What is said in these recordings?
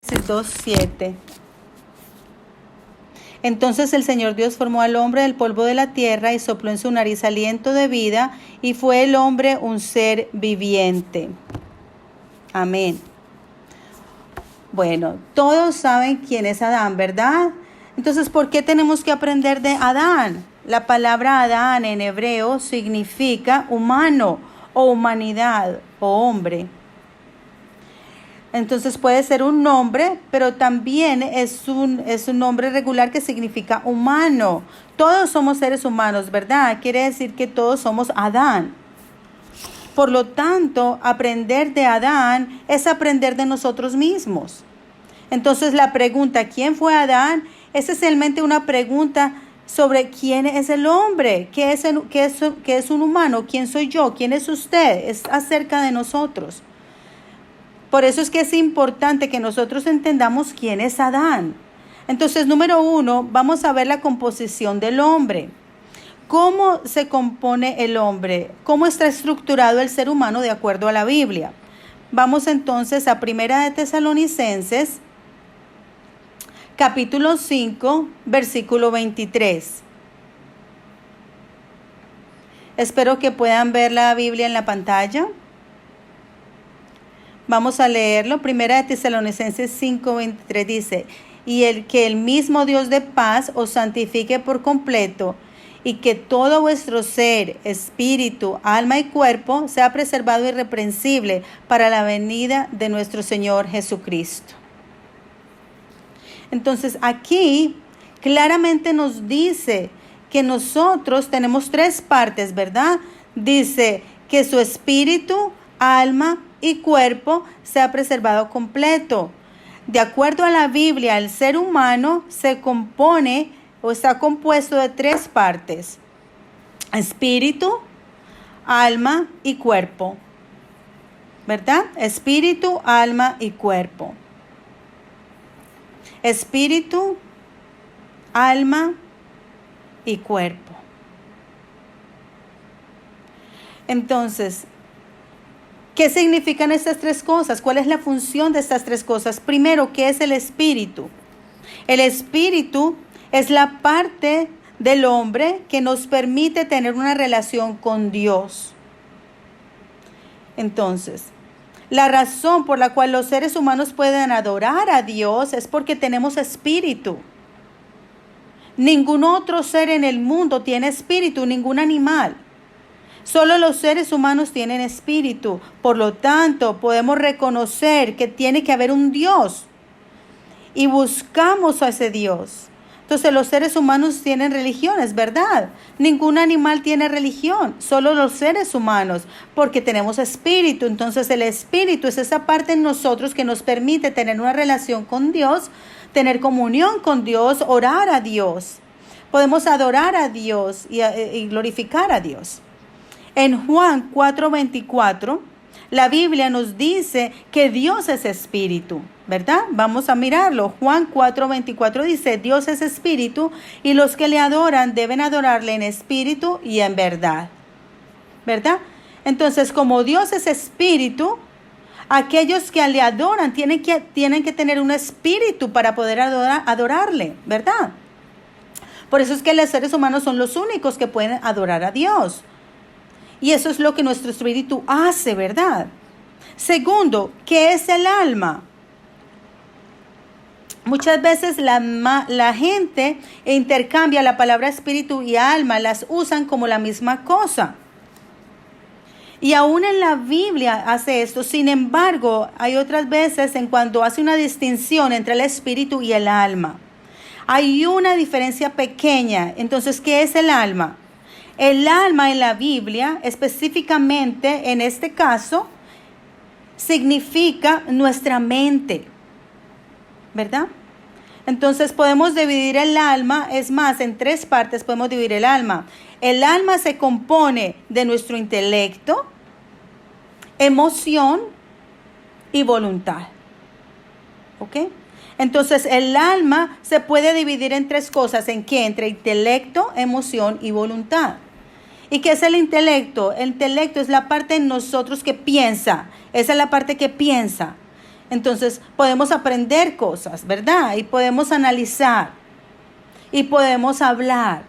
2:7. Entonces el Señor Dios formó al hombre del polvo de la tierra y sopló en su nariz aliento de vida, y fue el hombre un ser viviente. Amén. Bueno, todos saben quién es Adán, ¿verdad? Entonces, ¿por qué tenemos que aprender de Adán? La palabra Adán en hebreo significa humano o humanidad o hombre. Entonces puede ser un nombre, pero también es un nombre regular que significa humano. Todos somos seres humanos, ¿verdad? Quiere decir que todos somos Adán. Por lo tanto, aprender de Adán es aprender de nosotros mismos. Entonces la pregunta, ¿quién fue Adán? Es esencialmente una pregunta sobre quién es el hombre, qué es un humano, quién soy yo, quién es usted, es acerca de nosotros. Por eso es que es importante que nosotros entendamos quién es Adán. Entonces, número 1, vamos a ver la composición del hombre. ¿Cómo se compone el hombre? ¿Cómo está estructurado el ser humano de acuerdo a la Biblia? Vamos entonces a 1 de Tesalonicenses, capítulo 5, versículo 23. Espero que puedan ver la Biblia en la pantalla. Vamos a leerlo. 1 de Tesalonicenses 5:23 dice: y que el mismo Dios de paz os santifique por completo, y que todo vuestro ser, espíritu, alma y cuerpo sea preservado irreprensible para la venida de nuestro Señor Jesucristo. Entonces aquí claramente nos dice que nosotros tenemos 3 partes, ¿verdad? Dice que su espíritu, alma y cuerpo sea preservado completo. De acuerdo a la Biblia, el ser humano se compone o está compuesto de 3 partes: espíritu, alma y cuerpo, ¿verdad? Espíritu, alma y cuerpo. Espíritu, alma y cuerpo. Entonces, ¿qué significan estas 3 cosas? ¿Cuál es la función de estas 3 cosas? Primero, ¿qué es el espíritu? El espíritu es la parte del hombre que nos permite tener una relación con Dios. Entonces, la razón por la cual los seres humanos pueden adorar a Dios es porque tenemos espíritu. Ningún otro ser en el mundo tiene espíritu, ningún animal. Solo los seres humanos tienen espíritu. Por lo tanto, podemos reconocer que tiene que haber un Dios y buscamos a ese Dios. Entonces los seres humanos tienen religiones, ¿verdad? Ningún animal tiene religión, solo los seres humanos, porque tenemos espíritu. Entonces el espíritu es esa parte en nosotros que nos permite tener una relación con Dios, tener comunión con Dios, orar a Dios. Podemos adorar a Dios y glorificar a Dios. En Juan 4:24, la Biblia nos dice que Dios es espíritu, ¿verdad? Vamos a mirarlo. Juan 4:24 dice: Dios es espíritu, y los que le adoran deben adorarle en espíritu y en verdad, ¿verdad? Entonces, como Dios es espíritu, aquellos que le adoran tienen que tener un espíritu para poder adorarle, ¿verdad? Por eso es que los seres humanos son los únicos que pueden adorar a Dios. Y eso es lo que nuestro espíritu hace, ¿verdad? Segundo, ¿qué es el alma? Muchas veces la gente intercambia la palabra espíritu y alma, las usan como la misma cosa. Y aún en la Biblia hace esto. Sin embargo, hay otras veces en cuando hace una distinción entre el espíritu y el alma. Hay una diferencia pequeña. Entonces, ¿qué es el alma? El alma en la Biblia, específicamente en este caso, significa nuestra mente, ¿verdad? Entonces podemos dividir el alma, es más, en 3 partes podemos dividir el alma. El alma se compone de nuestro intelecto, emoción y voluntad, ¿ok? Entonces el alma se puede dividir en 3 cosas. ¿En qué? Entre intelecto, emoción y voluntad. ¿Y qué es el intelecto? El intelecto es la parte en nosotros que piensa. Esa es la parte que piensa. Entonces podemos aprender cosas, ¿verdad? Y podemos analizar, y podemos hablar,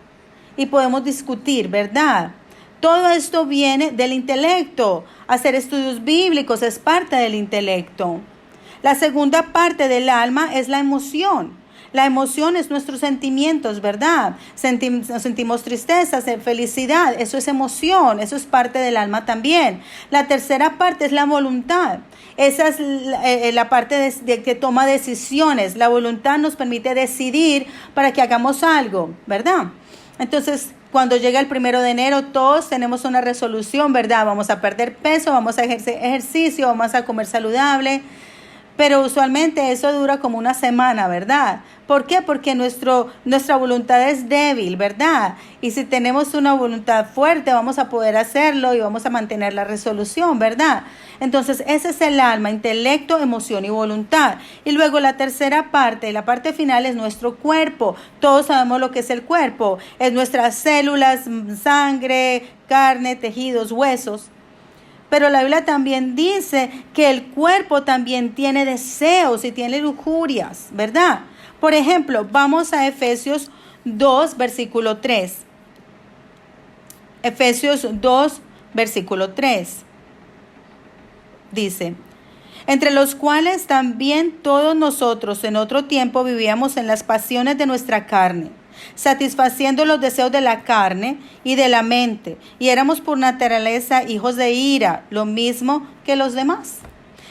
y podemos discutir, ¿verdad? Todo esto viene del intelecto. Hacer estudios bíblicos es parte del intelecto. La segunda parte del alma es la emoción. La emoción es nuestros sentimientos, ¿verdad? Sentimos tristeza, felicidad, eso es emoción, eso es parte del alma también. La tercera parte es la voluntad. Esa es la parte de que toma decisiones. La voluntad nos permite decidir para que hagamos algo, ¿verdad? Entonces, cuando llega el 1 de enero, todos tenemos una resolución, ¿verdad? Vamos a perder peso, vamos a ejercer ejercicio, vamos a comer saludable. Pero usualmente eso dura como una semana, ¿verdad? ¿Por qué? Porque nuestra voluntad es débil, ¿verdad? Y si tenemos una voluntad fuerte, vamos a poder hacerlo y vamos a mantener la resolución, ¿verdad? Entonces, ese es el alma, intelecto, emoción y voluntad. Y luego la tercera parte, la parte final es nuestro cuerpo. Todos sabemos lo que es el cuerpo. Es nuestras células, sangre, carne, tejidos, huesos. Pero la Biblia también dice que el cuerpo también tiene deseos y tiene lujurias, ¿verdad? Por ejemplo, vamos a Efesios 2, versículo 3. Efesios 2, versículo 3. Dice: entre los cuales también todos nosotros en otro tiempo vivíamos en las pasiones de nuestra carne, satisfaciendo los deseos de la carne y de la mente, y éramos por naturaleza hijos de ira, lo mismo que los demás.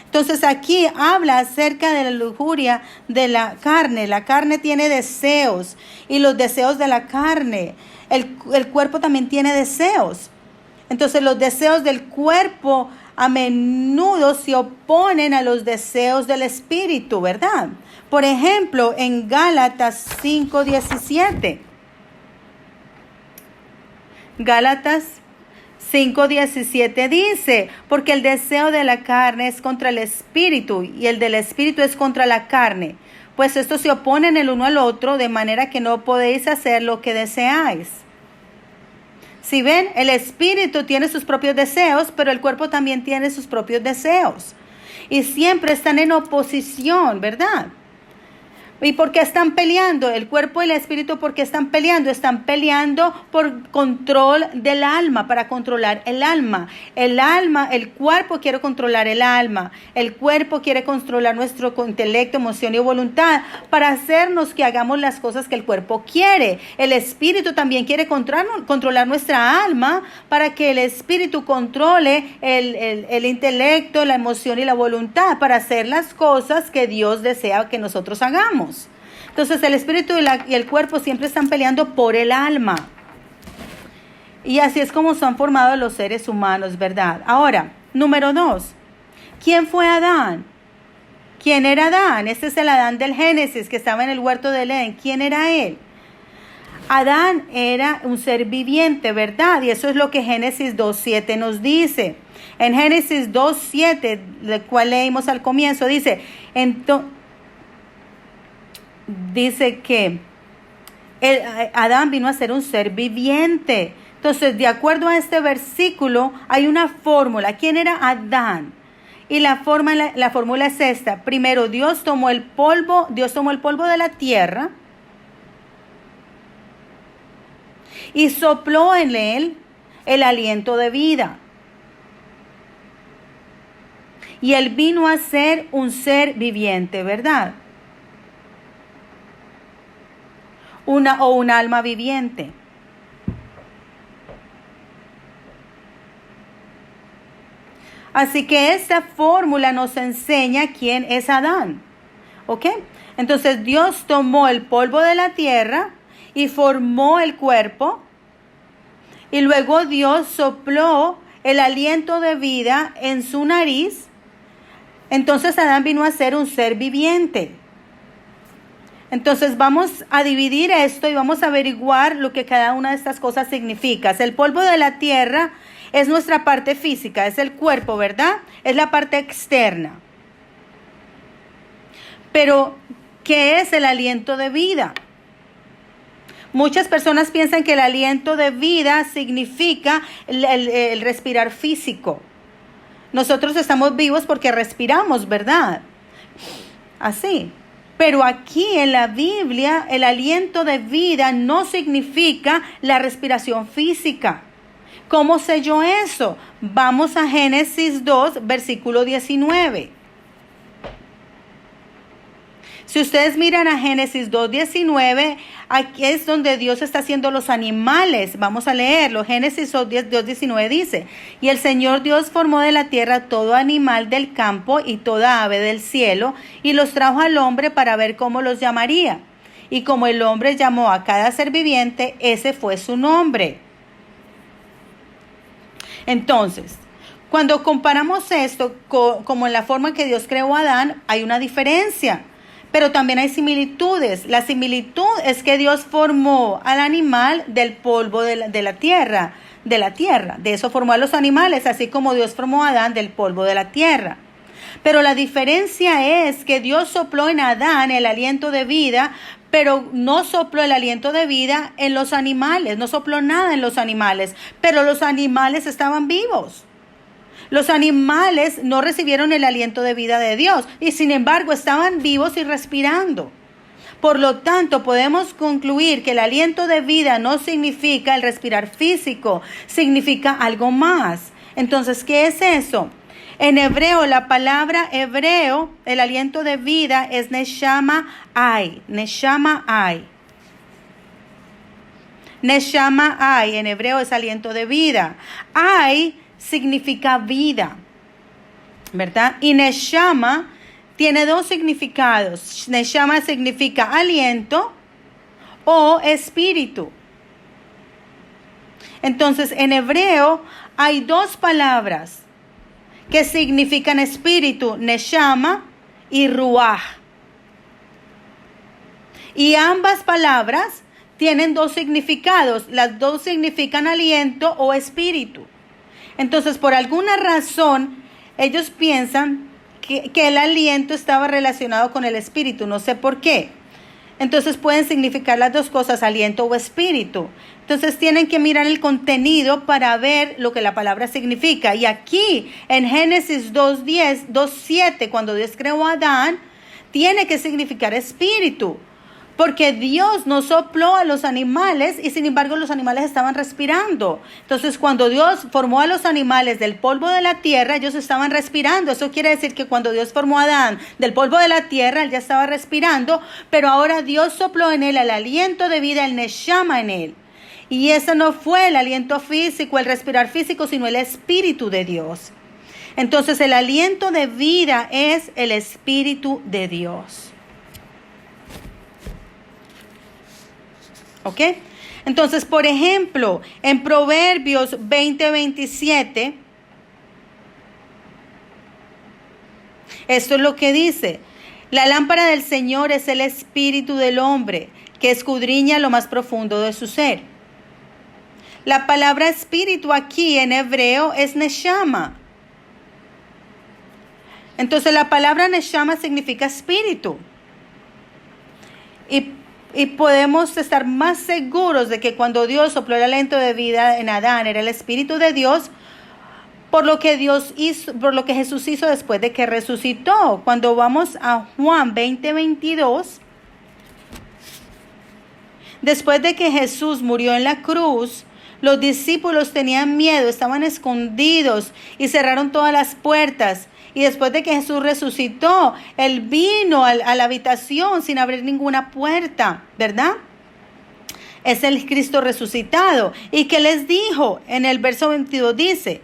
Entonces aquí habla acerca de la lujuria de la carne. La carne tiene deseos y los deseos de la carne. El cuerpo también tiene deseos. Entonces los deseos del cuerpo a menudo se oponen a los deseos del espíritu, ¿verdad? Por ejemplo, en Gálatas 5:17. Gálatas 5:17 dice: porque el deseo de la carne es contra el espíritu y el del espíritu es contra la carne, pues estos se oponen el uno al otro, de manera que no podéis hacer lo que deseáis. Si ven, el espíritu tiene sus propios deseos, pero el cuerpo también tiene sus propios deseos. Y siempre están en oposición, ¿verdad? ¿Y por qué están peleando? El cuerpo y el espíritu, ¿por qué están peleando? Están peleando por control del alma, para controlar el alma. El cuerpo quiere controlar el alma. El cuerpo quiere controlar nuestro intelecto, emoción y voluntad para hacernos que hagamos las cosas que el cuerpo quiere. El espíritu también quiere controlar nuestra alma para que el espíritu controle el intelecto, la emoción y la voluntad para hacer las cosas que Dios desea que nosotros hagamos. Entonces el espíritu y el cuerpo siempre están peleando por el alma. Y así es como son formados los seres humanos, ¿verdad? Ahora, número 2. ¿Quién fue Adán? ¿Quién era Adán? Este es el Adán del Génesis que estaba en el huerto del Edén. ¿Quién era él? Adán era un ser viviente, ¿verdad? Y eso es lo que Génesis 2:7 nos dice. En Génesis 2:7, el cual leímos al comienzo, dice que Adán vino a ser un ser viviente. Entonces, de acuerdo a este versículo, hay una fórmula. ¿Quién era Adán? Y la fórmula es esta. Primero, Dios tomó el polvo de la tierra y sopló en él el aliento de vida. Y él vino a ser un ser viviente, ¿verdad? Un alma viviente. Así que esta fórmula nos enseña quién es Adán. ¿Ok? Entonces Dios tomó el polvo de la tierra y formó el cuerpo. Y luego Dios sopló el aliento de vida en su nariz. Entonces Adán vino a ser un ser viviente. Entonces vamos a dividir esto y vamos a averiguar lo que cada una de estas cosas significa. El polvo de la tierra es nuestra parte física, es el cuerpo, ¿verdad? Es la parte externa. Pero, ¿qué es el aliento de vida? Muchas personas piensan que el aliento de vida significa el respirar físico. Nosotros estamos vivos porque respiramos, ¿verdad? así. Pero aquí en la Biblia, el aliento de vida no significa la respiración física. ¿Cómo sé yo eso? Vamos a Génesis 2, versículo 19. Si ustedes miran a Génesis 2:19, aquí es donde Dios está haciendo los animales. Vamos a leerlo. Génesis 2:19 dice: y el Señor Dios formó de la tierra todo animal del campo y toda ave del cielo, y los trajo al hombre para ver cómo los llamaría. Y como el hombre llamó a cada ser viviente, ese fue su nombre. Entonces, cuando comparamos esto como en la forma que Dios creó a Adán, hay una diferencia. Pero también hay similitudes. La similitud es que Dios formó al animal del polvo de la tierra. De eso formó a los animales, así como Dios formó a Adán del polvo de la tierra. Pero la diferencia es que Dios sopló en Adán el aliento de vida, pero no sopló el aliento de vida en los animales. No sopló nada en los animales, pero los animales estaban vivos. Los animales no recibieron el aliento de vida de Dios y sin embargo estaban vivos y respirando. Por lo tanto, podemos concluir que el aliento de vida no significa el respirar físico, significa algo más. Entonces, ¿qué es eso? En hebreo, la palabra hebreo, el aliento de vida es neshama ay. Neshama ay. Neshama ay, en hebreo es aliento de vida. Ay significa vida, ¿verdad? Y neshama tiene dos significados. Neshama significa aliento o espíritu. Entonces, en hebreo hay dos palabras que significan espíritu, neshama y ruach. Y ambas palabras tienen dos significados. Las dos significan aliento o espíritu. Entonces, por alguna razón, ellos piensan que el aliento estaba relacionado con el espíritu. No sé por qué. Entonces, pueden significar las dos cosas, aliento o espíritu. Entonces, tienen que mirar el contenido para ver lo que la palabra significa. Y aquí, en Génesis 2:10, 2:7, cuando Dios creó a Adán, tiene que significar espíritu. Porque Dios no sopló a los animales y sin embargo los animales estaban respirando. Entonces cuando Dios formó a los animales del polvo de la tierra, ellos estaban respirando. Eso quiere decir que cuando Dios formó a Adán del polvo de la tierra, él ya estaba respirando. Pero ahora Dios sopló en él el aliento de vida, el neshama en él. Y ese no fue el aliento físico, el respirar físico, sino el espíritu de Dios. Entonces el aliento de vida es el espíritu de Dios. ¿Ok? Entonces, por ejemplo, en Proverbios 20:27, esto es lo que dice: la lámpara del Señor es el espíritu del hombre, que escudriña lo más profundo de su ser. La palabra espíritu aquí en hebreo es neshama. Entonces, la palabra neshama significa espíritu. Y podemos estar más seguros de que cuando Dios sopló el aliento de vida en Adán era el Espíritu de Dios, por lo que Dios hizo, por lo que Jesús hizo después de que resucitó. Cuando vamos a Juan 20:22, después de que Jesús murió en la cruz, los discípulos tenían miedo, estaban escondidos y cerraron todas las puertas. Y después de que Jesús resucitó, Él vino a la habitación sin abrir ninguna puerta, ¿verdad? Es el Cristo resucitado. ¿Y qué les dijo? En el verso 22 dice,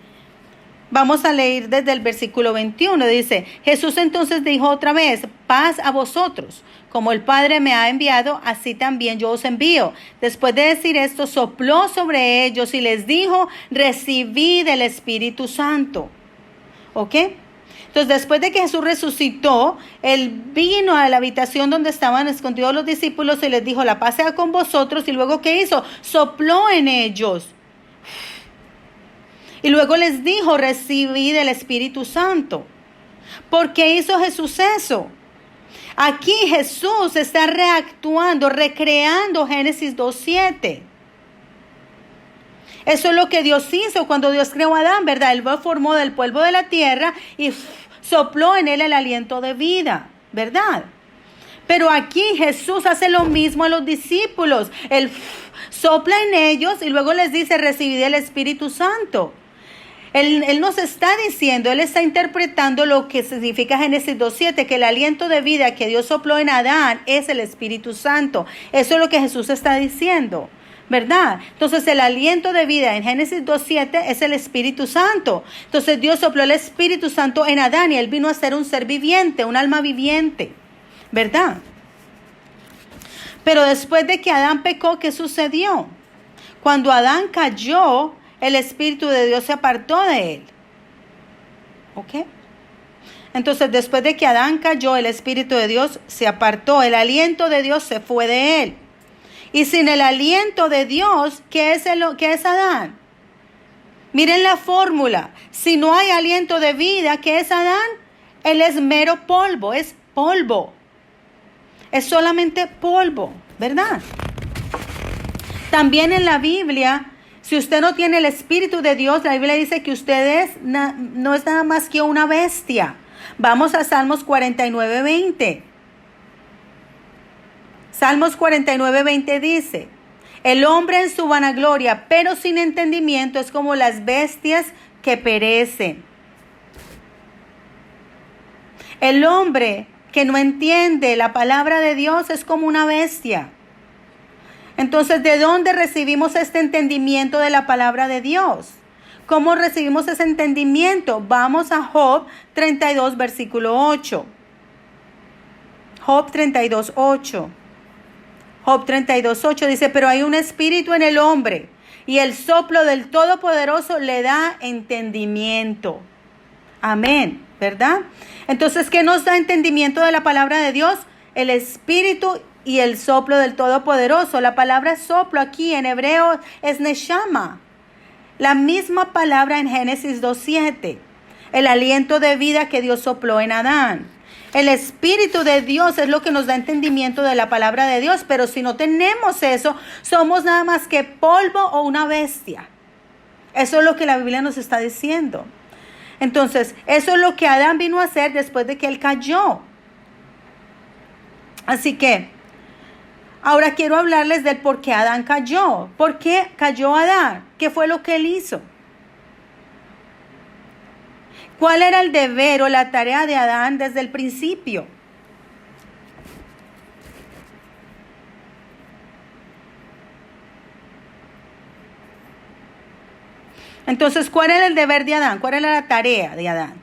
vamos a leer desde el versículo 21, dice: Jesús entonces dijo otra vez: paz a vosotros. Como el Padre me ha enviado, así también yo os envío. Después de decir esto, sopló sobre ellos y les dijo: recibid el Espíritu Santo. ¿Ok? Entonces, después de que Jesús resucitó, Él vino a la habitación donde estaban escondidos los discípulos y les dijo: la paz sea con vosotros. Y luego, ¿qué hizo? Sopló en ellos. Y luego les dijo: recibid el Espíritu Santo. ¿Por qué hizo Jesús eso? Aquí Jesús está reactuando, recreando Génesis 2:7. Eso es lo que Dios hizo cuando Dios creó a Adán, ¿verdad? Él lo formó del polvo de la tierra y sopló en él el aliento de vida. ¿verdad? Pero aquí Jesús hace lo mismo a los discípulos. Él sopla en ellos y luego les dice, recibid el Espíritu Santo. Él nos está diciendo, Él está interpretando lo que significa Génesis 2:7, que el aliento de vida que Dios sopló en Adán es el Espíritu Santo. Eso es lo que Jesús está diciendo, ¿verdad? Entonces el aliento de vida en Génesis 2:7 es el Espíritu Santo. Entonces Dios sopló el Espíritu Santo en Adán y Él vino a ser un ser viviente, un alma viviente, ¿verdad? Pero después de que Adán pecó, ¿qué sucedió? Cuando Adán cayó, el Espíritu de Dios se apartó de él. ¿Ok? Entonces, después de que Adán cayó, el Espíritu de Dios se apartó. El aliento de Dios se fue de él. Y sin el aliento de Dios, ¿qué es Adán? Miren la fórmula. Si no hay aliento de vida, ¿qué es Adán? Él es mero polvo, es polvo. Es solamente polvo, ¿verdad? También en la Biblia, si usted no tiene el Espíritu de Dios, la Biblia dice que usted no es nada más que una bestia. Vamos a Salmos 49:20. Salmos 49:20 dice, el hombre en su vanagloria, pero sin entendimiento, es como las bestias que perecen. El hombre que no entiende la palabra de Dios es como una bestia. Entonces, ¿de dónde recibimos este entendimiento de la palabra de Dios? ¿Cómo recibimos ese entendimiento? Vamos a Job 32, versículo 8. Job 32:8. Job 32:8 dice, pero hay un espíritu en el hombre y el soplo del Todopoderoso le da entendimiento. Amén, ¿verdad? Entonces, ¿qué nos da entendimiento de la palabra de Dios? El espíritu y el soplo del Todopoderoso. La palabra soplo aquí en hebreo es neshama. La misma palabra en Génesis 2:7. El aliento de vida que Dios sopló en Adán. El Espíritu de Dios es lo que nos da entendimiento de la palabra de Dios. Pero si no tenemos eso, somos nada más que polvo o una bestia. Eso es lo que la Biblia nos está diciendo. Entonces, eso es lo que Adán vino a hacer después de que él cayó. Así que, ahora quiero hablarles del por qué Adán cayó. ¿Por qué cayó Adán? ¿Qué fue lo que él hizo? ¿Cuál era el deber o la tarea de Adán desde el principio? Entonces, ¿cuál era el deber de Adán? ¿Cuál era la tarea de Adán?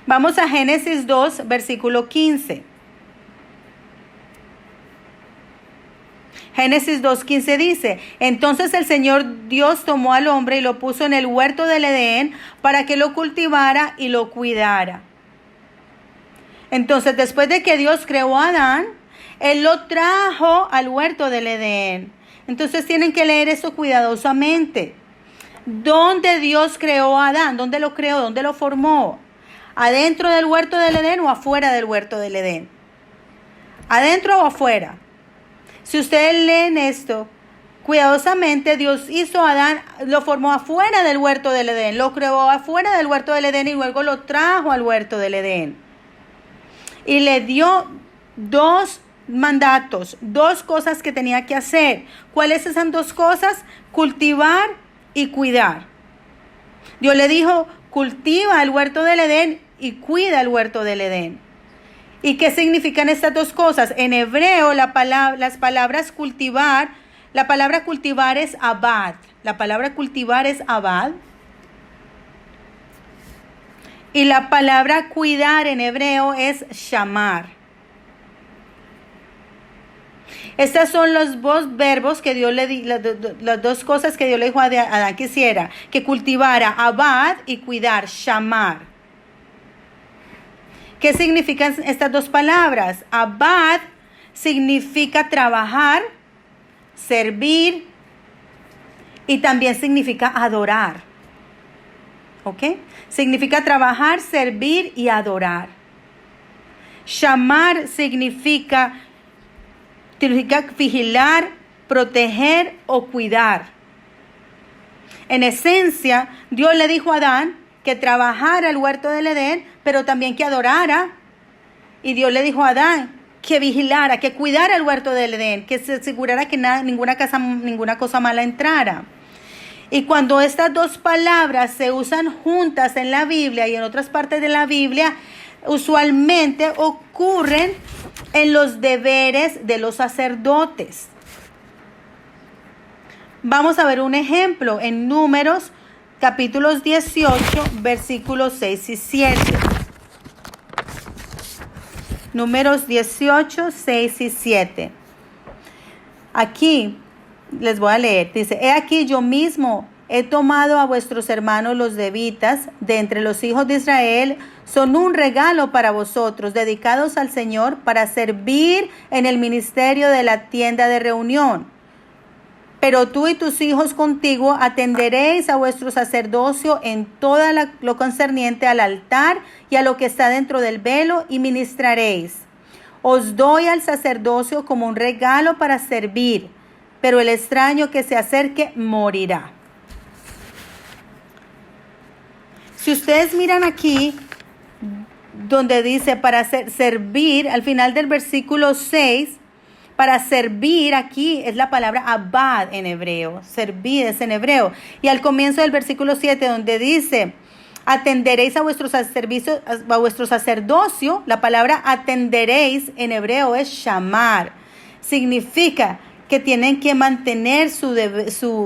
Vamos a Génesis 2, versículo 15. Génesis 2:15 dice, entonces el Señor Dios tomó al hombre y lo puso en el huerto del Edén para que lo cultivara y lo cuidara. Entonces, después de que Dios creó a Adán, Él lo trajo al huerto del Edén. Entonces, tienen que leer eso cuidadosamente. ¿Dónde Dios creó a Adán? ¿Dónde lo creó? ¿Dónde lo formó? ¿Adentro del huerto del Edén o afuera del huerto del Edén? ¿Adentro o afuera? Si ustedes leen esto cuidadosamente, Dios hizo a Adán, lo formó afuera del huerto del Edén, lo creó afuera del huerto del Edén y luego lo trajo al huerto del Edén. Y le dio dos mandatos, dos cosas que tenía que hacer. ¿Cuáles esas dos cosas? Cultivar y cuidar. Dios le dijo, cultiva el huerto del Edén y cuida el huerto del Edén. ¿Y qué significan estas dos cosas? En hebreo, las palabras cultivar, la palabra cultivar es abad. La palabra cultivar es abad. Y la palabra cuidar en hebreo es shamar. Estas son los dos verbos que Dios le dio, las dos cosas que Dios le dijo a Adán que hiciera, que cultivara, abad y cuidar, shamar. ¿Qué significan estas dos palabras? Abad significa trabajar, servir y también significa adorar. ¿Ok? Significa trabajar, servir y adorar. Shamar significa vigilar, proteger o cuidar. En esencia, Dios le dijo a Adán que trabajara el huerto del Edén, pero también que adorara Y Dios le dijo a Adán que vigilara, que cuidara el huerto del Edén, que se asegurara que ninguna cosa mala entrara. Y cuando estas dos palabras se usan juntas en la Biblia y en otras partes de la Biblia, usualmente ocurren en los deberes de los sacerdotes. Vamos a ver un ejemplo en Números, capítulos 18, versículos 6 y 7. Números 18, 6 y 7. Aquí les voy a leer. Dice: he aquí yo mismo he tomado a vuestros hermanos los levitas de entre los hijos de Israel. Son un regalo para vosotros, dedicados al Señor para servir en el ministerio de la tienda de reunión. Pero tú y tus hijos contigo atenderéis a vuestro sacerdocio en todo lo concerniente al altar y a lo que está dentro del velo, y ministraréis. Os doy al sacerdocio como un regalo para servir, pero el extraño que se acerque morirá. Si ustedes miran aquí, donde dice para servir, al final del versículo 6, para servir aquí es la palabra abad en hebreo. Servir es en hebreo. Y al comienzo del versículo 7, donde dice atenderéis a vuestro sacerdocio, la palabra atenderéis en hebreo es shamar. Significa que tienen que mantener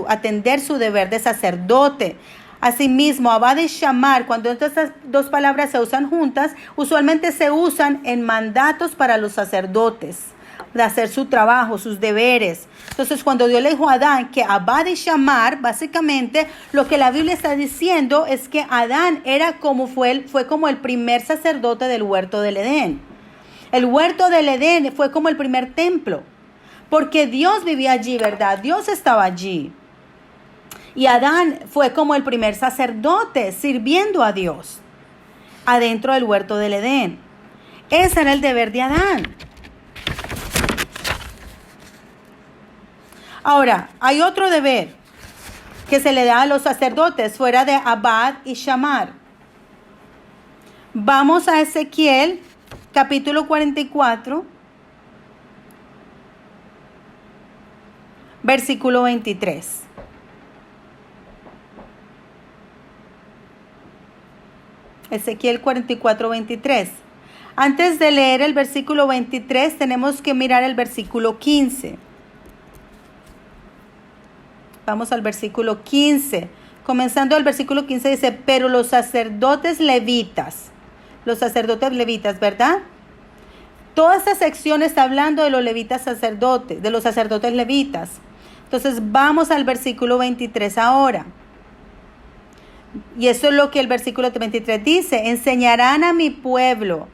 atender su deber de sacerdote. Asimismo, abad y shamar, cuando estas dos palabras se usan juntas, usualmente se usan en mandatos para los sacerdotes, de hacer su trabajo, sus deberes. Entonces, cuando Dios le dijo a Adán que abad y shamar, básicamente lo que la Biblia está diciendo es que Adán fue como el primer sacerdote del huerto del Edén. El huerto del Edén fue como el primer templo, porque Dios vivía allí, ¿verdad? Dios estaba allí. Y Adán fue como el primer sacerdote sirviendo a Dios adentro del huerto del Edén. Ese era el deber de Adán. Ahora, hay otro deber que se le da a los sacerdotes fuera de abad y shamar. Vamos a Ezequiel, capítulo 44, versículo 23. Ezequiel 44, 23. Antes de leer el versículo 23, tenemos que mirar el versículo 15. Vamos al versículo 15. Comenzando el versículo 15 dice: pero los sacerdotes levitas, ¿verdad? Toda esta sección está hablando de los levitas sacerdotes, de los sacerdotes levitas. Entonces vamos al versículo 23 ahora. Y eso es lo que el versículo 23 dice: enseñarán a mi pueblo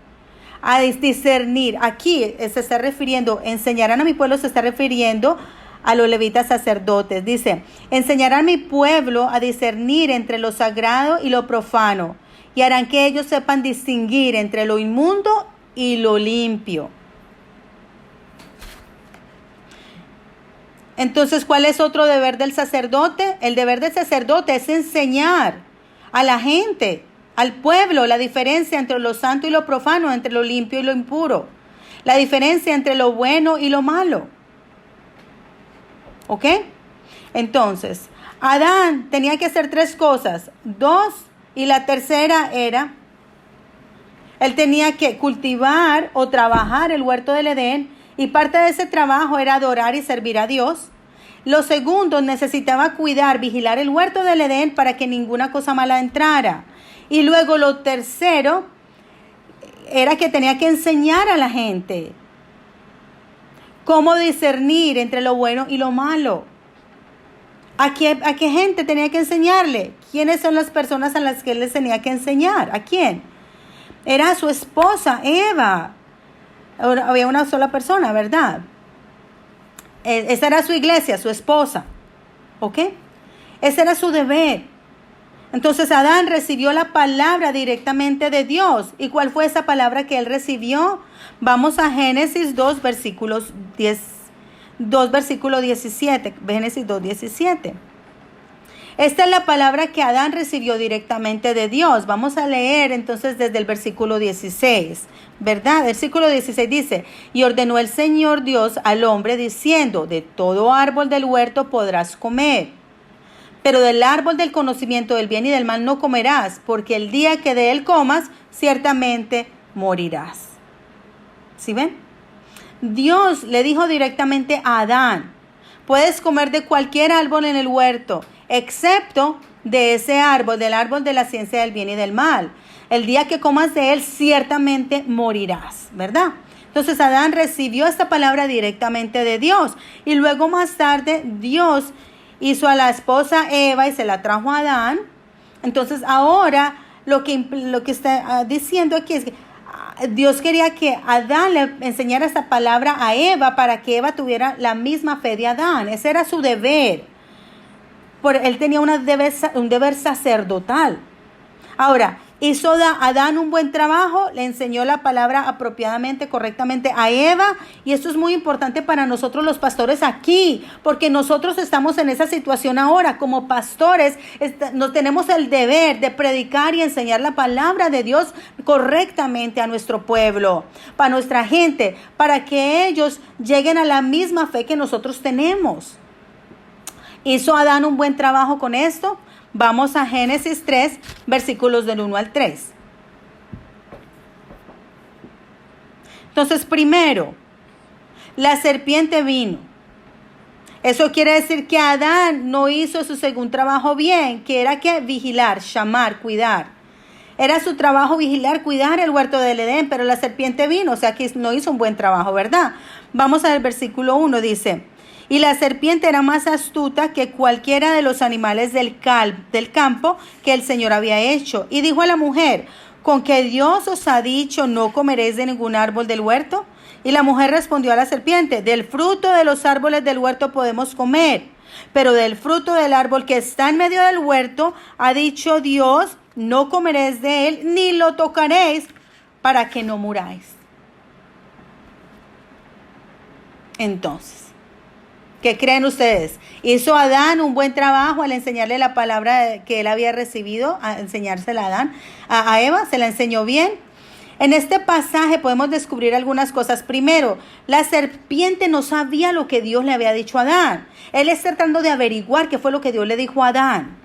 a discernir. Aquí se está refiriendo, enseñarán a mi pueblo, se está refiriendo a los levitas sacerdotes. Dice: enseñarán a mi pueblo a discernir entre lo sagrado y lo profano, y harán que ellos sepan distinguir entre lo inmundo y lo limpio. Entonces, ¿cuál es otro deber del sacerdote? El deber del sacerdote es enseñar a la gente, al pueblo, la diferencia entre lo santo y lo profano, entre lo limpio y lo impuro, la diferencia entre lo bueno y lo malo. ¿Ok? Entonces, Adán tenía que hacer 3 cosas, 2, y la tercera era, él tenía que cultivar o trabajar el huerto del Edén, y parte de ese trabajo era adorar y servir a Dios. Lo segundo, necesitaba cuidar, vigilar el huerto del Edén para que ninguna cosa mala entrara. Y luego lo tercero era que tenía que enseñar a la gente cómo discernir entre lo bueno y lo malo. ¿A qué gente tenía que enseñarle? ¿Quiénes son las personas a las que él les tenía que enseñar? ¿A quién? Era su esposa, Eva. Había una sola persona, ¿verdad? Esa era su iglesia, su esposa. ¿Ok? Ese era su deber. Entonces Adán recibió la palabra directamente de Dios. ¿Y cuál fue esa palabra que él recibió? Vamos a Génesis 2, versículo 17. Génesis 2, 17. Esta es la palabra que Adán recibió directamente de Dios. Vamos a leer entonces desde el versículo 16, ¿verdad? El versículo 16 dice, y ordenó el Señor Dios al hombre diciendo, de todo árbol del huerto podrás comer, pero del árbol del conocimiento del bien y del mal no comerás, porque el día que de él comas, ciertamente morirás. ¿Sí ven? Dios le dijo directamente a Adán, puedes comer de cualquier árbol en el huerto, excepto de ese árbol, del árbol de la ciencia del bien y del mal. El día que comas de él, ciertamente morirás, ¿verdad? Entonces Adán recibió esta palabra directamente de Dios. Y luego más tarde Dios hizo a la esposa Eva y se la trajo a Adán. Entonces ahora lo que está diciendo aquí es que Dios quería que Adán le enseñara esta palabra a Eva para que Eva tuviera la misma fe de Adán. Ese era su deber. Él tenía un deber sacerdotal. Ahora, hizo Adán un buen trabajo, le enseñó la palabra apropiadamente, correctamente a Eva, y esto es muy importante para nosotros los pastores aquí, porque nosotros estamos en esa situación ahora, como pastores, nos tenemos el deber de predicar y enseñar la palabra de Dios correctamente a nuestro pueblo, para nuestra gente, para que ellos lleguen a la misma fe que nosotros tenemos. ¿Hizo Adán un buen trabajo con esto? Vamos a Génesis 3, versículos del 1 al 3. Entonces, primero, la serpiente vino. Eso quiere decir que Adán no hizo su segundo trabajo bien, que era que vigilar, llamar, cuidar. Era su trabajo vigilar, cuidar el huerto del Edén, pero la serpiente vino, o sea que no hizo un buen trabajo, ¿verdad? Vamos al versículo 1, dice, y la serpiente era más astuta que cualquiera de los animales del campo que el Señor había hecho. Y dijo a la mujer, ¿con que Dios os ha dicho no comeréis de ningún árbol del huerto? Y la mujer respondió a la serpiente, del fruto de los árboles del huerto podemos comer, pero del fruto del árbol que está en medio del huerto ha dicho Dios, no comeréis de él, ni lo tocaréis, para que no muráis. Entonces, ¿qué creen ustedes? ¿Hizo Adán un buen trabajo al enseñarle la palabra que él había recibido, a enseñársela a Adán, a Eva? ¿Se la enseñó bien? En este pasaje podemos descubrir algunas cosas. Primero, la serpiente no sabía lo que Dios le había dicho a Adán. Él está tratando de averiguar qué fue lo que Dios le dijo a Adán.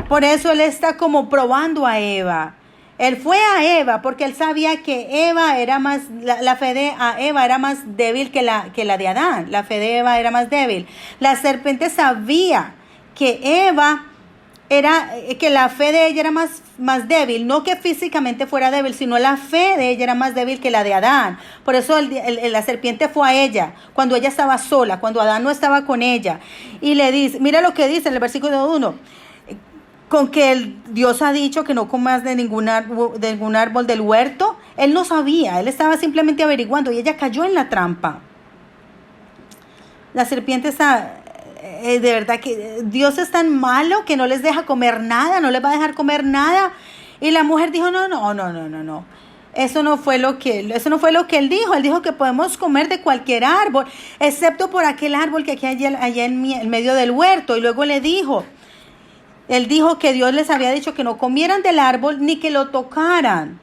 Por eso él está como probando a Eva. Él fue a Eva porque él sabía que Eva era más, la fe de Eva era más débil que la de Adán. La fe de Eva era más débil. La serpiente sabía que que la fe de ella era más débil. No que físicamente fuera débil, sino la fe de ella era más débil que la de Adán. Por eso la serpiente fue a ella cuando ella estaba sola, cuando Adán no estaba con ella. Y le dice, mira lo que dice en el versículo 1. Con que Dios ha dicho que no comas de ningún árbol del huerto. Él no sabía, él estaba simplemente averiguando y ella cayó en la trampa. La serpiente está, de verdad que Dios es tan malo que no les deja comer nada, no les va a dejar comer nada. Y la mujer dijo, no. Eso no fue lo que él dijo. Él dijo que podemos comer de cualquier árbol, excepto por aquel árbol que hay allá en medio del huerto. Y luego él dijo que Dios les había dicho que no comieran del árbol ni que lo tocaran,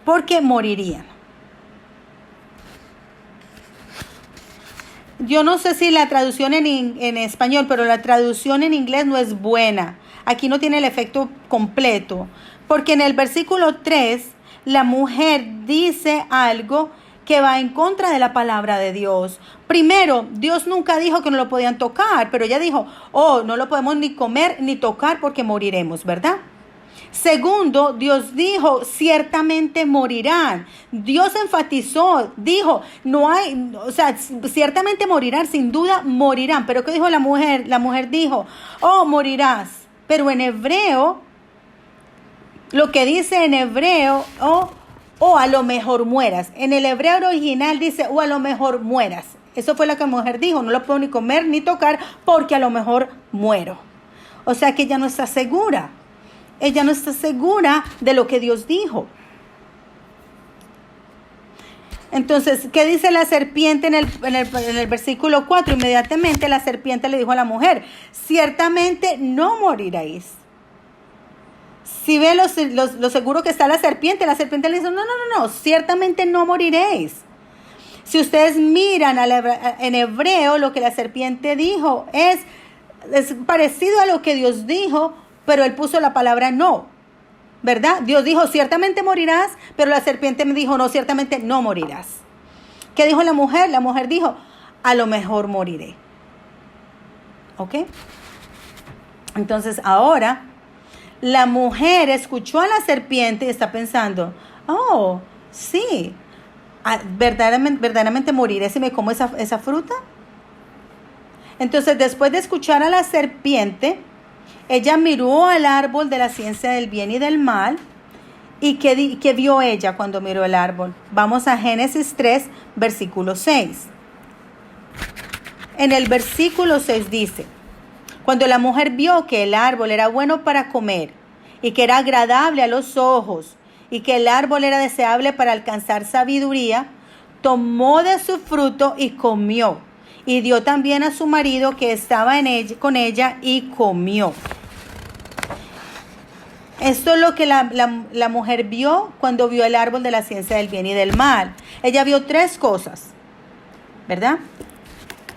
porque morirían. Yo no sé si la traducción en español, pero la traducción en inglés no es buena. Aquí no tiene el efecto completo, porque en el versículo 3, la mujer dice algo que va en contra de la palabra de Dios. Primero, Dios nunca dijo que no lo podían tocar, pero ella dijo, no lo podemos ni comer ni tocar porque moriremos, ¿verdad? Segundo, Dios dijo, ciertamente morirán. Dios enfatizó, dijo, ciertamente morirán, sin duda morirán. Pero ¿qué dijo la mujer? La mujer dijo, morirás. Pero en hebreo, lo que dice en hebreo, o a lo mejor mueras. En el hebreo original dice, o a lo mejor mueras. Eso fue lo que la mujer dijo, no lo puedo ni comer ni tocar porque a lo mejor muero. O sea que ella no está segura. Ella no está segura de lo que Dios dijo. Entonces, ¿qué dice la serpiente en el versículo 4? Inmediatamente la serpiente le dijo a la mujer, ciertamente no moriréis. Si ve lo seguro que está la serpiente le dice, no, ciertamente no moriréis. Si ustedes miran en hebreo, lo que la serpiente dijo es parecido a lo que Dios dijo, pero él puso la palabra no, ¿verdad? Dios dijo, ciertamente morirás, pero la serpiente me dijo, no, ciertamente no morirás. ¿Qué dijo la mujer? La mujer dijo, a lo mejor moriré. ¿Ok? Entonces ahora la mujer escuchó a la serpiente y está pensando, oh, sí, verdaderamente moriré si me como esa fruta. Entonces, después de escuchar a la serpiente, ella miró al árbol de la ciencia del bien y del mal. ¿Y qué vio ella cuando miró el árbol? Vamos a Génesis 3, versículo 6. En el versículo 6 dice, cuando la mujer vio que el árbol era bueno para comer y que era agradable a los ojos y que el árbol era deseable para alcanzar sabiduría, tomó de su fruto y comió. Y dio también a su marido que estaba con ella y comió. Esto es lo que la mujer vio cuando vio el árbol de la ciencia del bien y del mal. Ella vio tres cosas, ¿verdad?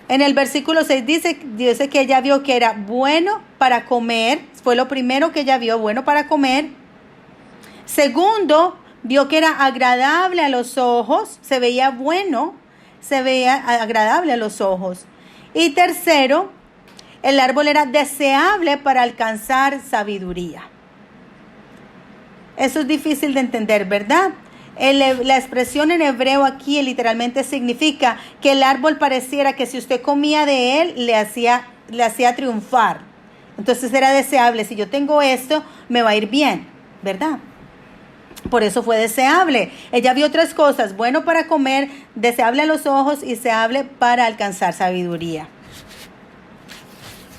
En el versículo 6 dice que ella vio que era bueno para comer. Fue lo primero que ella vio, bueno para comer. Segundo, vio que era agradable a los ojos, se veía bueno, se veía agradable a los ojos. Y tercero, el árbol era deseable para alcanzar sabiduría. Eso es difícil de entender, ¿verdad? La expresión en hebreo aquí literalmente significa que el árbol pareciera que si usted comía de él, le hacía triunfar. Entonces era deseable, si yo tengo esto, me va a ir bien, ¿verdad? Por eso fue deseable. Ella vio tres cosas, bueno para comer, deseable a los ojos y deseable para alcanzar sabiduría.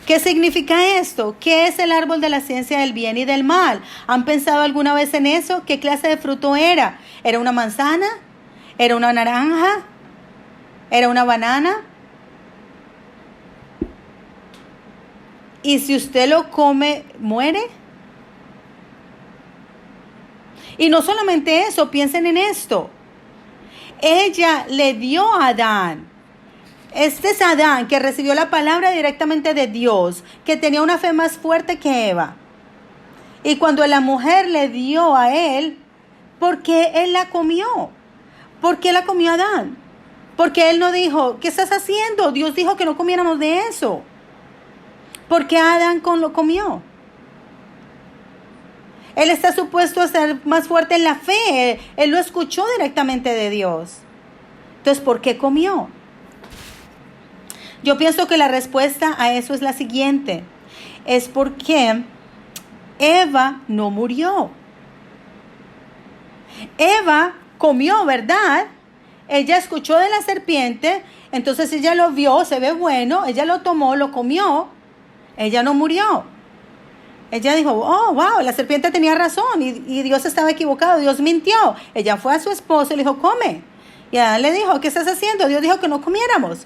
¿Qué significa esto? ¿Qué es el árbol de la ciencia del bien y del mal? ¿Han pensado alguna vez en eso? ¿Qué clase de fruto era? ¿Era una manzana? ¿Era una naranja? ¿Era una banana? Y si usted lo come, ¿muere? Y no solamente eso, piensen en esto. Ella le dio a Adán. Este es Adán que recibió la palabra directamente de Dios, que tenía una fe más fuerte que Eva. Y cuando la mujer le dio a él, ¿por qué él la comió? ¿Por qué la comió Adán? Porque él no dijo, ¿qué estás haciendo? Dios dijo que no comiéramos de eso. ¿Por qué Adán lo comió? Él está supuesto a ser más fuerte en la fe. Él lo escuchó directamente de Dios. Entonces, ¿por qué comió? Yo pienso que la respuesta a eso es la siguiente. Es porque Eva no murió. Eva comió, ¿verdad? Ella escuchó de la serpiente, entonces ella lo vio, se ve bueno, ella lo tomó, lo comió. Ella no murió. Ella dijo, oh, wow, la serpiente tenía razón y Dios estaba equivocado, Dios mintió. Ella fue a su esposo y le dijo, come. Y Adán le dijo, ¿qué estás haciendo? Dios dijo que no comiéramos.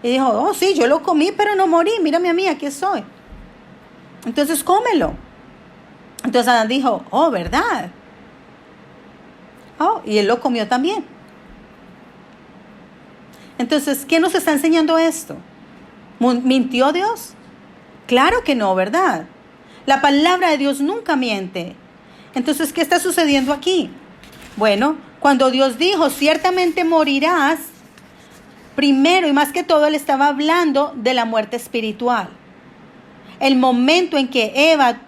Y dijo, oh, sí, yo lo comí, pero no morí. Mírame a mí, aquí estoy. Entonces, cómelo. Entonces Adán dijo, oh, ¿verdad? Oh, y él lo comió también. Entonces, ¿qué nos está enseñando esto? ¿Mintió Dios? Claro que no, ¿verdad? La palabra de Dios nunca miente. Entonces, ¿qué está sucediendo aquí? Bueno, cuando Dios dijo, ciertamente morirás, primero y más que todo, Él estaba hablando de la muerte espiritual. El momento en que Eva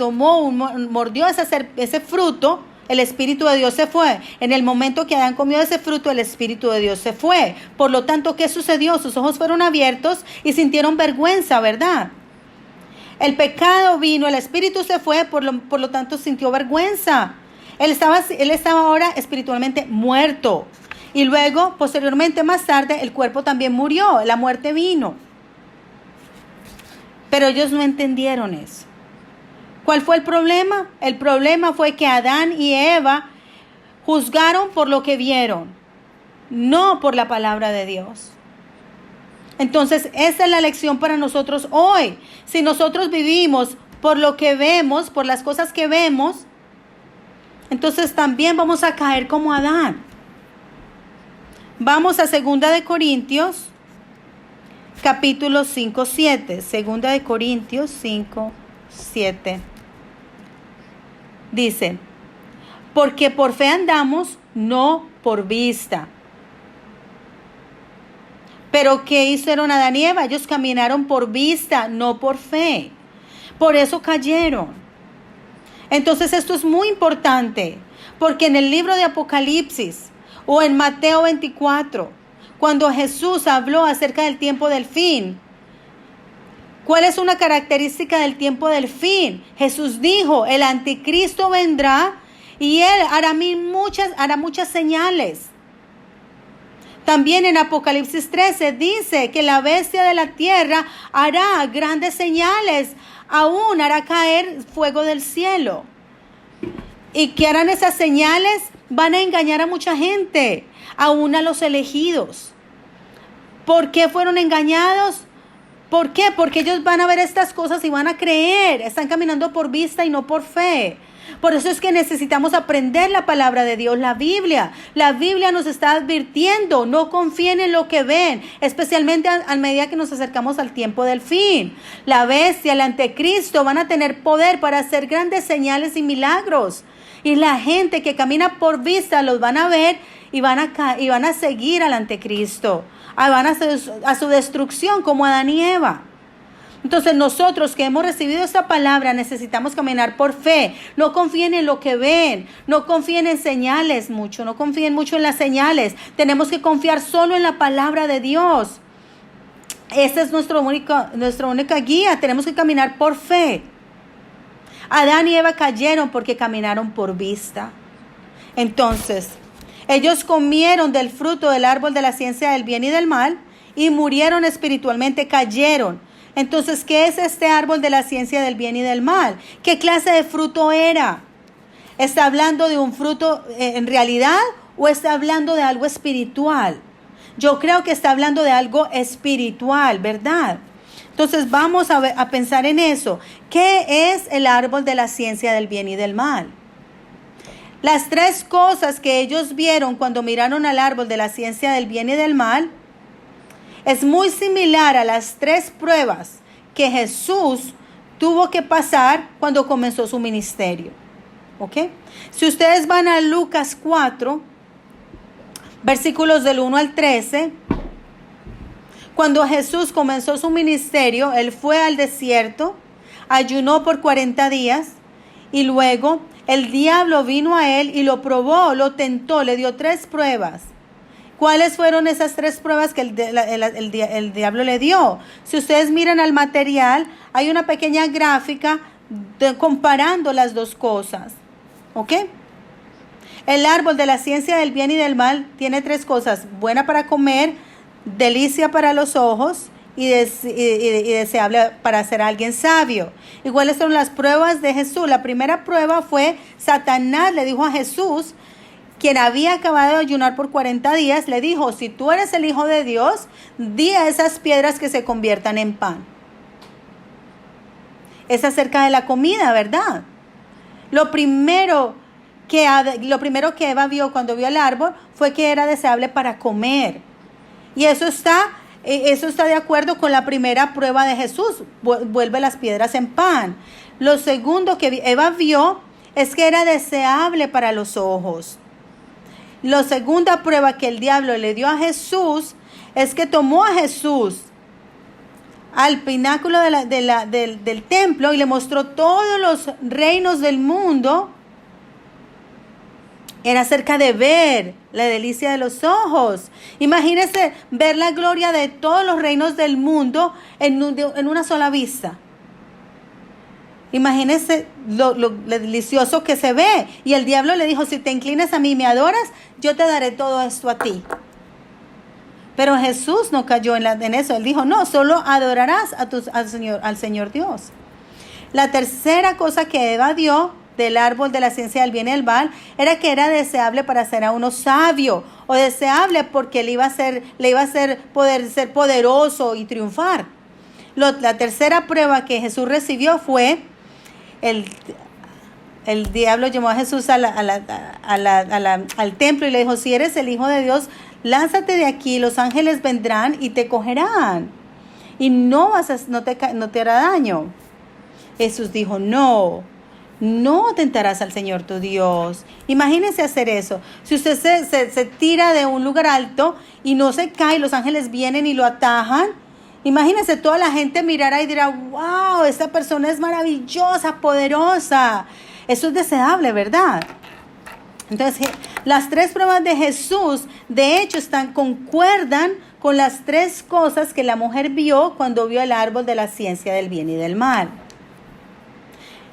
mordió ese fruto, el Espíritu de Dios se fue. En el momento que Adán comió ese fruto, el Espíritu de Dios se fue. Por lo tanto, ¿qué sucedió? Sus ojos fueron abiertos y sintieron vergüenza, ¿verdad? El pecado vino, el Espíritu se fue, por lo tanto sintió vergüenza. Él estaba ahora espiritualmente muerto. Y luego, posteriormente, más tarde, el cuerpo también murió, la muerte vino. Pero ellos no entendieron eso. ¿Cuál fue el problema? El problema fue que Adán y Eva juzgaron por lo que vieron. no por la palabra de Dios. Entonces, esa es la lección para nosotros hoy. Si nosotros vivimos por lo que vemos, por las cosas que vemos, entonces también vamos a caer como Adán. Vamos a 2 de Corintios, capítulo 5, 7. 2 de Corintios 5, 7. Dice, porque por fe andamos, no por vista. Pero ¿qué hicieron Adán y Eva? Ellos caminaron por vista, no por fe. Por eso cayeron. Entonces esto es muy importante, porque en el libro de Apocalipsis o en Mateo 24, cuando Jesús habló acerca del tiempo del fin, ¿cuál es una característica del tiempo del fin? Jesús dijo, el anticristo vendrá y él hará muchas señales. También en Apocalipsis 13 dice que la bestia de la tierra hará grandes señales, aún hará caer fuego del cielo. ¿Y qué harán esas señales? Van a engañar a mucha gente, aún a los elegidos. ¿Por qué fueron engañados? ¿Por qué? Porque ellos van a ver estas cosas y van a creer. Están caminando por vista y no por fe. Por eso es que necesitamos aprender la palabra de Dios, la Biblia. La Biblia nos está advirtiendo, no confíen en lo que ven, especialmente a medida que nos acercamos al tiempo del fin. La bestia, el anticristo van a tener poder para hacer grandes señales y milagros. Y la gente que camina por vista los van a ver y van a seguir al anticristo. Van a su destrucción como Adán y Eva. Entonces nosotros que hemos recibido esta palabra necesitamos caminar por fe. No confíen en lo que ven, no confíen en señales mucho, no confíen mucho en las señales. Tenemos que confiar solo en la palabra de Dios. Esa es nuestra única guía. Tenemos que caminar por fe. Adán y Eva cayeron porque caminaron por vista. Entonces, ellos comieron del fruto del árbol de la ciencia del bien y del mal y murieron espiritualmente, cayeron. Entonces, ¿qué es este árbol de la ciencia del bien y del mal? ¿Qué clase de fruto era? ¿Está hablando de un fruto en realidad o está hablando de algo espiritual? Yo creo que está hablando de algo espiritual, ¿verdad? Entonces vamos a pensar en eso. ¿Qué es el árbol de la ciencia del bien y del mal? Las tres cosas que ellos vieron cuando miraron al árbol de la ciencia del bien y del mal es muy similar a las tres pruebas que Jesús tuvo que pasar cuando comenzó su ministerio. ¿Ok? Si ustedes van a Lucas 4, versículos del 1 al 13, cuando Jesús comenzó su ministerio, él fue al desierto, ayunó por 40 días y luego el diablo vino a él y lo probó, lo tentó, le dio tres pruebas. ¿Cuáles fueron esas tres pruebas que el diablo le dio? Si ustedes miran al material, hay una pequeña gráfica comparando las dos cosas. ¿Ok? El árbol de la ciencia del bien y del mal tiene tres cosas: buena para comer, delicia para los ojos y deseable para ser alguien sabio. ¿Y cuáles son las pruebas de Jesús? La primera prueba fue Satanás le dijo a Jesús, quien había acabado de ayunar por 40 días, le dijo, si tú eres el Hijo de Dios, di a esas piedras que se conviertan en pan. Es acerca de la comida, ¿verdad? Lo primero que Eva vio cuando vio el árbol fue que era deseable para comer. Y eso está de acuerdo con la primera prueba de Jesús. Vuelve las piedras en pan. Lo segundo que Eva vio es que era deseable para los ojos. La segunda prueba que el diablo le dio a Jesús es que tomó a Jesús al pináculo del templo y le mostró todos los reinos del mundo. Era acerca de ver la delicia de los ojos. Imagínense ver la gloria de todos los reinos del mundo en una sola vista. Imagínense lo delicioso que se ve. Y el diablo le dijo, si te inclinas a mí y me adoras, yo te daré todo esto a ti. Pero Jesús no cayó en eso. Él dijo, no, solo adorarás al Señor Dios. La tercera cosa que Eva vio del árbol de la ciencia del bien y del mal era que era deseable para hacer a uno sabio, o deseable porque le iba a hacer poder ser poderoso y triunfar. La tercera prueba que Jesús recibió fue el diablo llamó a Jesús al templo y le dijo: si eres el Hijo de Dios, lánzate de aquí, los ángeles vendrán y te cogerán y no te hará daño. Jesús dijo: no tentarás al Señor tu Dios. Imagínense hacer eso. Si usted se tira de un lugar alto y no se cae, los ángeles vienen y lo atajan. Imagínense, toda la gente mirará y dirá: wow, esta persona es maravillosa, poderosa. Eso es deseable, ¿verdad? Entonces, las tres pruebas de Jesús, de hecho, concuerdan con las tres cosas que la mujer vio cuando vio el árbol de la ciencia del bien y del mal.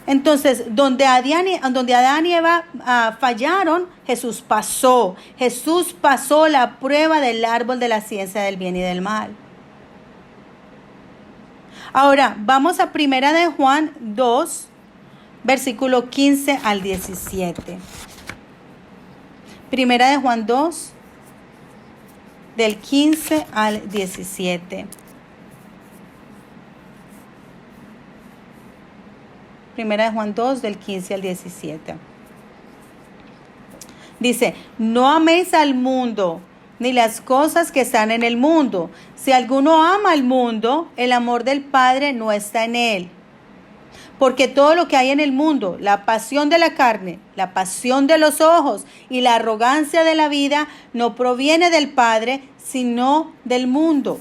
Entonces, donde Adán y Eva fallaron, Jesús pasó la prueba del árbol de la ciencia del bien y del mal. Ahora, vamos a 1 de Juan 2, versículo 15 al 17. 1 de Juan 2, del 15 al 17. 1 de Juan 2, del 15 al 17. Dice: no améis al mundo, ni las cosas que están en el mundo. Si alguno ama al mundo, el amor del Padre no está en él. Porque todo lo que hay en el mundo, la pasión de la carne, la pasión de los ojos y la arrogancia de la vida, no proviene del Padre, sino del mundo.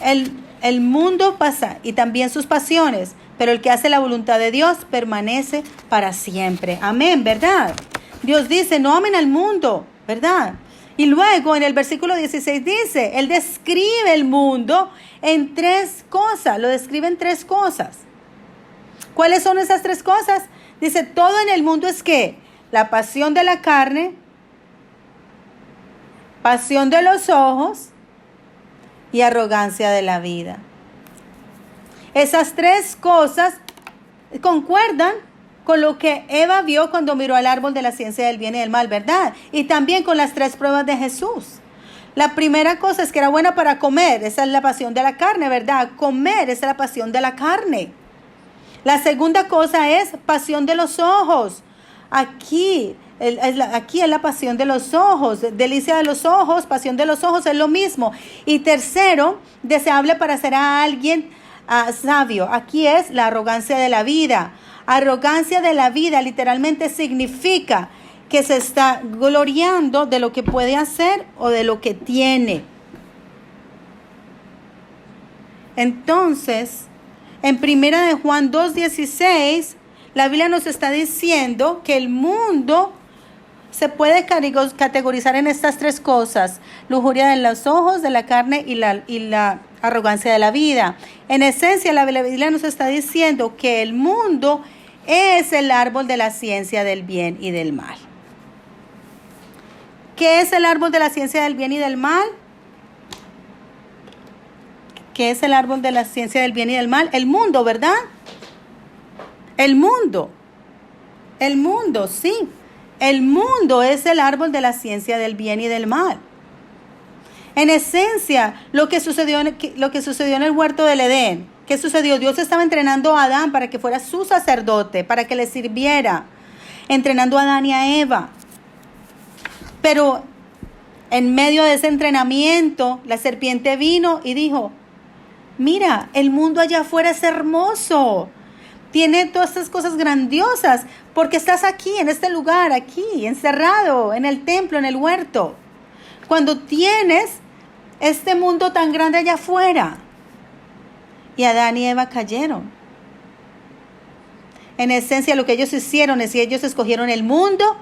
El mundo pasa y también sus pasiones, pero el que hace la voluntad de Dios permanece para siempre. Amén, ¿verdad? Dios dice: no amen al mundo, ¿verdad? Y luego en el versículo 16 dice, Él describe el mundo en tres cosas, lo describe en tres cosas. ¿Cuáles son esas tres cosas? Dice: todo en el mundo es ¿qué? La pasión de la carne, pasión de los ojos y arrogancia de la vida. Esas tres cosas concuerdan con lo que Eva vio cuando miró al árbol de la ciencia del bien y del mal, ¿verdad? Y también con las tres pruebas de Jesús. La primera cosa es que era buena para comer. Esa es la pasión de la carne, ¿verdad? Comer es la pasión de la carne. La segunda cosa es pasión de los ojos. Aquí es la pasión de los ojos. Delicia de los ojos, pasión de los ojos, es lo mismo. Y tercero, deseable para hacer a alguien sabio. Aquí es la arrogancia de la vida. Arrogancia de la vida literalmente significa que se está gloriando de lo que puede hacer o de lo que tiene. Entonces, en 1 de Juan 2:16, la Biblia nos está diciendo que el mundo se puede categorizar en estas tres cosas: lujuria de los ojos, de la carne y la arrogancia de la vida. En esencia, la Biblia nos está diciendo que el mundo es el árbol de la ciencia del bien y del mal. ¿Qué es el árbol de la ciencia del bien y del mal? ¿Qué es el árbol de la ciencia del bien y del mal? El mundo, ¿verdad? El mundo, sí. El mundo es el árbol de la ciencia del bien y del mal. En esencia, lo que sucedió en el huerto del Edén. ¿Qué sucedió? Dios estaba entrenando a Adán para que fuera su sacerdote, para que le sirviera, entrenando a Adán y a Eva. Pero en medio de ese entrenamiento, la serpiente vino y dijo: mira, el mundo allá afuera es hermoso, tiene todas estas cosas grandiosas, porque estás aquí, en este lugar, aquí, encerrado, en el templo, en el huerto, cuando tienes este mundo tan grande allá afuera. Y Adán y Eva cayeron. En esencia, lo que ellos hicieron es que ellos escogieron el mundo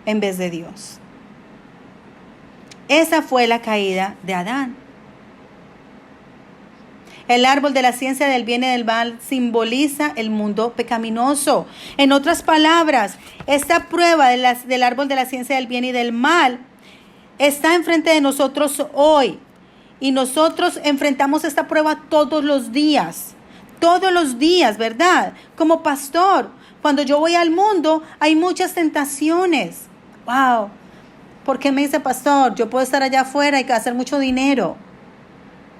en vez de Dios. Esa fue la caída de Adán. El árbol de la ciencia del bien y del mal simboliza el mundo pecaminoso. En otras palabras, esta prueba del árbol de la ciencia del bien y del mal está enfrente de nosotros hoy. Y nosotros enfrentamos esta prueba todos los días, ¿verdad? Como pastor, Cuando yo voy al mundo, hay muchas tentaciones. Wow. ¿Por qué me dice pastor? Yo puedo estar allá afuera y hacer mucho dinero.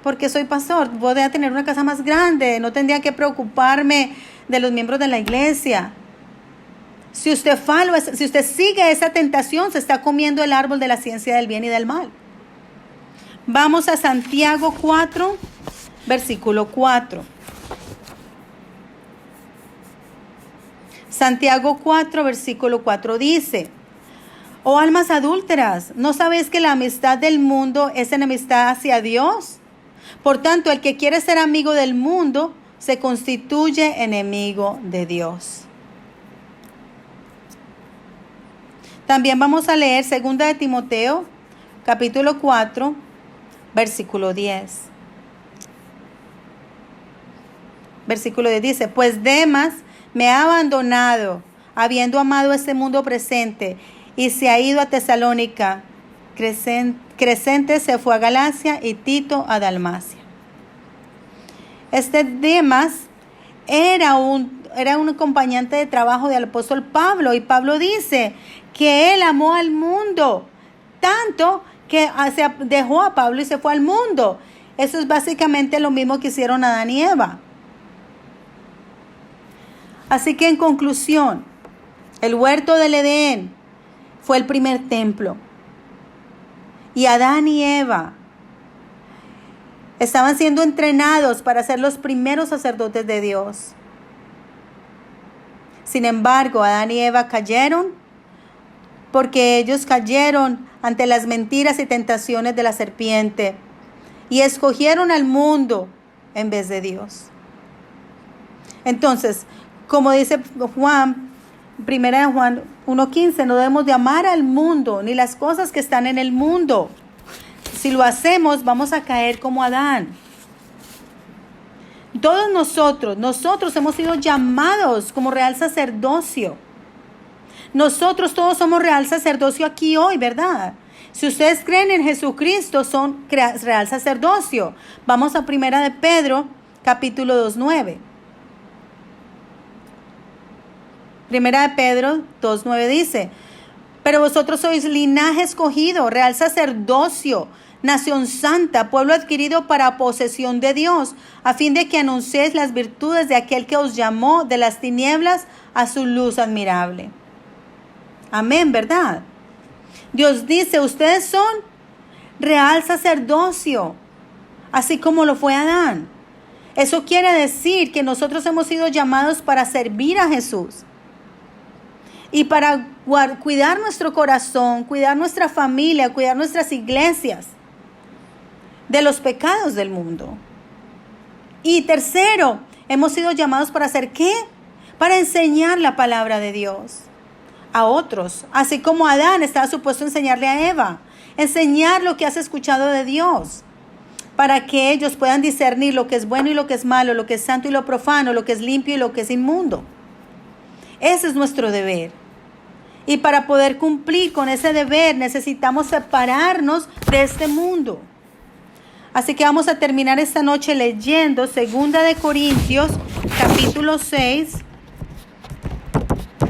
Porque soy pastor, podría tener una casa más grande, no tendría que preocuparme de los miembros de la iglesia. Si usted sigue esa tentación, se está comiendo el árbol de la ciencia del bien y del mal. Vamos a Santiago 4, versículo 4. Santiago 4, versículo 4 dice: oh almas adúlteras, ¿no sabéis que la amistad del mundo es enemistad hacia Dios? Por tanto, el que quiere ser amigo del mundo se constituye enemigo de Dios. También vamos a leer 2 de Timoteo, capítulo 4, versículo 10. Versículo 10 dice: pues Demas me ha abandonado, habiendo amado este mundo presente, y se ha ido a Tesalónica. Crescente se fue a Galacia y Tito a Dalmacia. Este Demas era un acompañante de trabajo del apóstol Pablo, y Pablo dice que él amó al mundo tanto que se dejó a Pablo y se fue al mundo. Eso es básicamente lo mismo que hicieron Adán y Eva. Así que en conclusión, el huerto del Edén fue el primer templo. Y Adán y Eva estaban siendo entrenados para ser los primeros sacerdotes de Dios. Sin embargo, Adán y Eva cayeron porque ellos cayeron ante las mentiras y tentaciones de la serpiente y escogieron al mundo en vez de Dios. Entonces, como dice Juan, primera de Juan 1:15, no debemos de amar al mundo ni las cosas que están en el mundo. Si lo hacemos, vamos a caer como Adán. Todos nosotros hemos sido llamados como real sacerdocio. Nosotros todos somos real sacerdocio aquí hoy, ¿verdad? Si ustedes creen en Jesucristo, son real sacerdocio. Vamos a primera de Pedro, capítulo 2:9. Primera de Pedro 2:9 dice: pero vosotros sois linaje escogido, real sacerdocio, nación santa, pueblo adquirido para posesión de Dios, a fin de que anunciéis las virtudes de aquel que os llamó de las tinieblas a su luz admirable. Amén, ¿verdad? Dios dice, ustedes son real sacerdocio, así como lo fue Adán. Eso quiere decir que nosotros hemos sido llamados para servir a Jesús. Y para cuidar nuestro corazón, cuidar nuestra familia, cuidar nuestras iglesias de los pecados del mundo. Y tercero, hemos sido llamados para hacer ¿qué? Para enseñar la palabra de Dios a otros. Así como Adán estaba supuesto a enseñarle a Eva. Enseñar lo que has escuchado de Dios. Para que ellos puedan discernir lo que es bueno y lo que es malo, lo que es santo y lo profano, lo que es limpio y lo que es inmundo. Ese es nuestro deber. Y para poder cumplir con ese deber necesitamos separarnos de este mundo. Así que vamos a terminar esta noche leyendo 2 de Corintios, capítulo 6,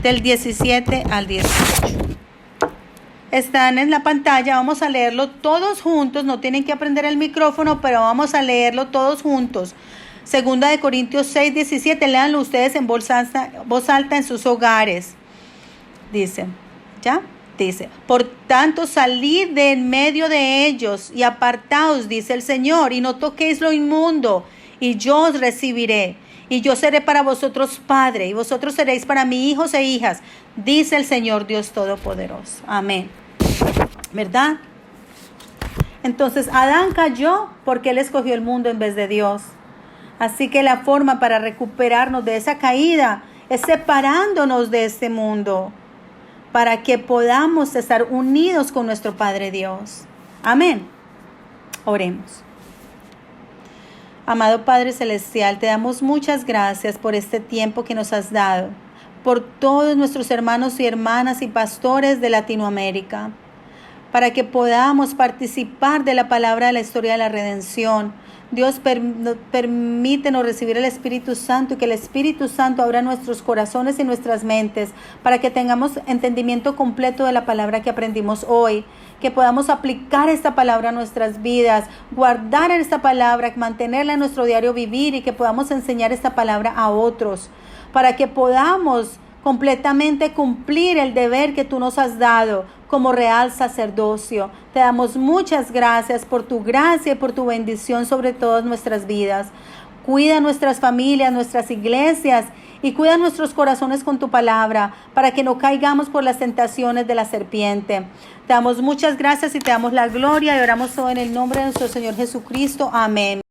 del 17 al 18. Están en la pantalla, vamos a leerlo todos juntos, no tienen que aprender el micrófono, pero vamos a leerlo todos juntos. 2 de Corintios 6, 17, léanlo ustedes en voz alta en sus hogares. Dice, ¿ya? Dice, por tanto salid de en medio de ellos y apartaos, dice el Señor, y no toquéis lo inmundo, y yo os recibiré, y yo seré para vosotros padre, y vosotros seréis para mí hijos e hijas, dice el Señor Dios Todopoderoso. Amén. ¿Verdad? Entonces, Adán cayó porque él escogió el mundo en vez de Dios. Así que la forma para recuperarnos de esa caída es separándonos de este mundo, para que podamos estar unidos con nuestro Padre Dios. Amén. Oremos. Amado Padre Celestial, te damos muchas gracias por este tiempo que nos has dado, por todos nuestros hermanos y hermanas y pastores de Latinoamérica. para que podamos participar de la palabra de la historia de la redención. Dios, permítenos recibir el Espíritu Santo y que el Espíritu Santo abra nuestros corazones y nuestras mentes para que tengamos entendimiento completo de la palabra que aprendimos hoy, que podamos aplicar esta palabra a nuestras vidas, guardar esta palabra, mantenerla en nuestro diario vivir y que podamos enseñar esta palabra a otros, para que podamos completamente cumplir el deber que tú nos has dado como real sacerdocio. Te damos muchas gracias por tu gracia y por tu bendición sobre todas nuestras vidas. Cuida nuestras familias, nuestras iglesias y cuida nuestros corazones con tu palabra para que no caigamos por las tentaciones de la serpiente. Te damos muchas gracias y te damos la gloria y oramos todo en el nombre de nuestro Señor Jesucristo. Amén.